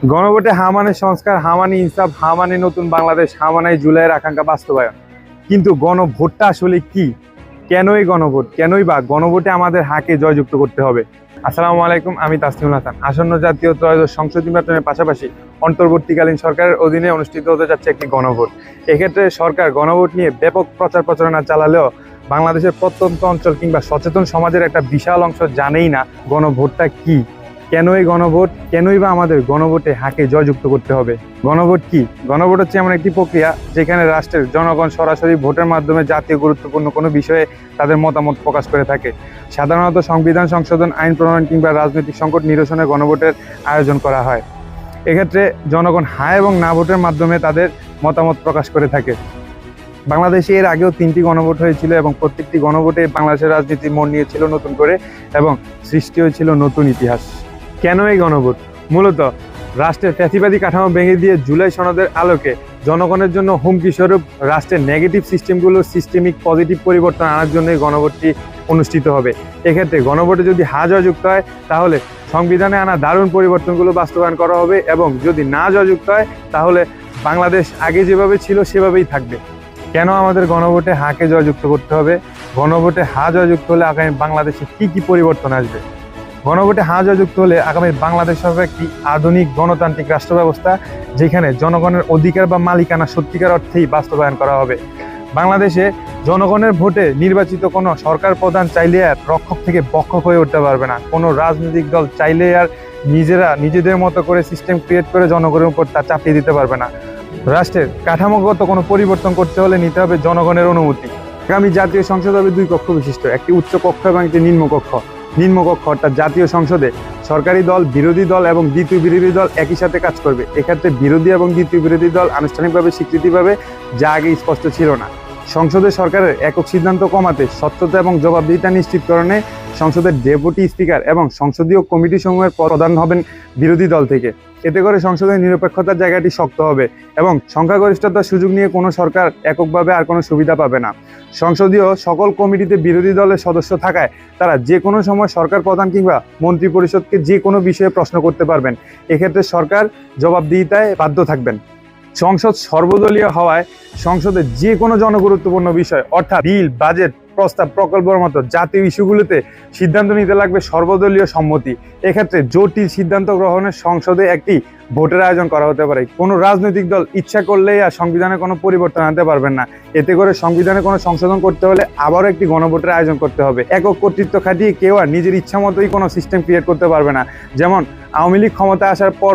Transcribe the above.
গণভোটে হা মানে সংস্কার, হা মানে ইনসাফ, হা মানে নতুন বাংলাদেশ, হা মানে জুলাইয়ের আকাঙ্ক্ষা বাস্তবায়ন। কিন্তু গণভোটটা আসলে কি? কেনই গণভোট? কেনই বা গণভোটে আমাদের হাকে জয়যুক্ত করতে হবে? আসসালামু আলাইকুম, আমি তাসলিমুল হাসান। আসন্ন জাতীয় ত্রয়োদশ সংসদ নির্বাচনের পাশাপাশি অন্তর্বর্তীকালীন সরকারের অধীনে অনুষ্ঠিত হতে যাচ্ছে একটি গণভোট। এক্ষেত্রে সরকার গণভোট নিয়ে ব্যাপক প্রচার প্রচারণা চালালেও বাংলাদেশের প্রত্যন্ত অঞ্চল কিংবা সচেতন সমাজের একটা বিশাল অংশ জানেই না গণভোটটা কি। কেনই গণভোট? কেনই বা আমাদের গণভোটে হাকে জয়যুক্ত করতে হবে? গণভোট কি? গণভোট হচ্ছে এমন একটি প্রক্রিয়া যেখানে রাষ্ট্রের জনগণ সরাসরি ভোটের মাধ্যমে জাতীয় গুরুত্বপূর্ণ কোনো বিষয়ে তাদের মতামত প্রকাশ করে থাকে। সাধারণত সংবিধান সংশোধন, আইন প্রণয়ন কিংবা রাজনৈতিক সংকট নিরসনে গণভোটের আয়োজন করা হয়। এক্ষেত্রে জনগণ হ্যাঁ এবং না ভোটের মাধ্যমে তাদের মতামত প্রকাশ করে থাকে। বাংলাদেশে এর আগেও 3টি গণভোট হয়েছিল এবং প্রত্যেকটি গণভোটে বাংলাদেশের রাজনীতি মোড় নিয়েছিল নতুন করে এবং সৃষ্টি হয়েছিল নতুন ইতিহাস। কেন এই গণভোট? মূলত রাষ্ট্রের ফ্যাসিবাদী কাঠামো ভেঙে দিয়ে জুলাই সনদের আলোকে জনগণের জন্য হুমকি স্বরূপ রাষ্ট্রের নেগেটিভ সিস্টেমগুলো সিস্টেমিক পজিটিভ পরিবর্তন আনার জন্য এই গণভোটটি অনুষ্ঠিত হবে। এক্ষেত্রে গণভোটে যদি হা জয়যুক্ত হয় তাহলে সংবিধানে আনা দারুণ পরিবর্তনগুলো বাস্তবায়ন করা হবে, এবং যদি না জয়যুক্ত হয় তাহলে বাংলাদেশ আগে যেভাবে ছিল সেভাবেই থাকবে। কেন আমাদের গণভোটে হাকে জয়যুক্ত করতে হবে? গণভোটে হা জয়যুক্ত হলে আগামী বাংলাদেশে কি পরিবর্তন আসবে? গণভোটে হা জয়যুক্ত হলে আগামী বাংলাদেশ হবে একটি আধুনিক গণতান্ত্রিক রাষ্ট্র ব্যবস্থা, যেখানে জনগণের অধিকার বা মালিকানা সত্যিকার অর্থেই বাস্তবায়ন করা হবে। বাংলাদেশে জনগণের ভোটে নির্বাচিত কোনো সরকার প্রধান চাইলে আর রক্ষক থেকে বক্ষক হয়ে উঠতে পারবে না। কোনো রাজনৈতিক দল চাইলে আর নিজেদের মতো করে সিস্টেম ক্রিয়েট করে জনগণের উপর তা চাপিয়ে দিতে পারবে না। রাষ্ট্রের কাঠামোগত কোনো পরিবর্তন করতে হলে নিতে হবে জনগণের অনুমতি। আগামী জাতীয় সংসদ হবে 2 কক্ষ বিশিষ্ট, একটি উচ্চ কক্ষ এবং একটি নিম্নকক্ষ। নিম্নকক্ষ অর্থাৎ জাতীয় সংসদে সরকারি দল, বিরোধী দল এবং দ্বিতীয় বিরোধী দল একই সাথে কাজ করবে। এক্ষেত্রে বিরোধী এবং দ্বিতীয় বিরোধী দল আনুষ্ঠানিকভাবে স্বীকৃতি পাবে, যা আগে স্পষ্ট ছিল না। সংসদে সরকারের একক সিদ্ধান্ত কমাতে, স্বচ্ছতা এবং জবাবদিহিতা নিশ্চিতকরণে সংসদের ডেপুটি স্পিকার এবং সংসদীয় কমিটি সমূহের প্রধান হবেন বিরোধী দল থেকে। এতে করে সংসদের নিরপেক্ষতার জায়গাটি শক্ত হবে এবং সংখ্যাগরিষ্ঠতার সুযোগ নিয়ে কোনো সরকার এককভাবে আর কোনো সুবিধা পাবে না। সংসদীয় সকল কমিটিতে বিরোধী দলের সদস্য থাকায় তারা যে কোনো সময় সরকার প্রধান কিংবা মন্ত্রী পরিষদকে যে কোনো বিষয়ে প্রশ্ন করতে পারবেন। এক্ষেত্রে সরকার জবাবদিহিতায় বাধ্য থাকবেন। সংসদ সর্বদলীয় হওয়ায় সংসদে যে কোনো জনগুরুত্বপূর্ণ বিষয় অর্থাৎ বিল, বাজেট, প্রস্তাব, প্রকল্পের মতো জাতীয় ইস্যুগুলোতে সিদ্ধান্ত নিতে লাগবে সর্বদলীয় সম্মতি। এক্ষেত্রে জটিল সিদ্ধান্ত গ্রহণের সংসদে একটি ভোটের আয়োজন করা হতে পারে। কোনো রাজনৈতিক দল ইচ্ছা করলেই আর সংবিধানে কোনো পরিবর্তন আনতে পারবেন না। এতে করে সংবিধানে কোনো সংশোধন করতে হলে আবারও একটি গণভোটের আয়োজন করতে হবে। একক কর্তৃত্ব খাটিয়ে কেউ আর নিজের ইচ্ছা মতোই কোনো সিস্টেম ক্রিয়েট করতে পারবে না। যেমন আওয়ামী লীগ ক্ষমতা আসার পর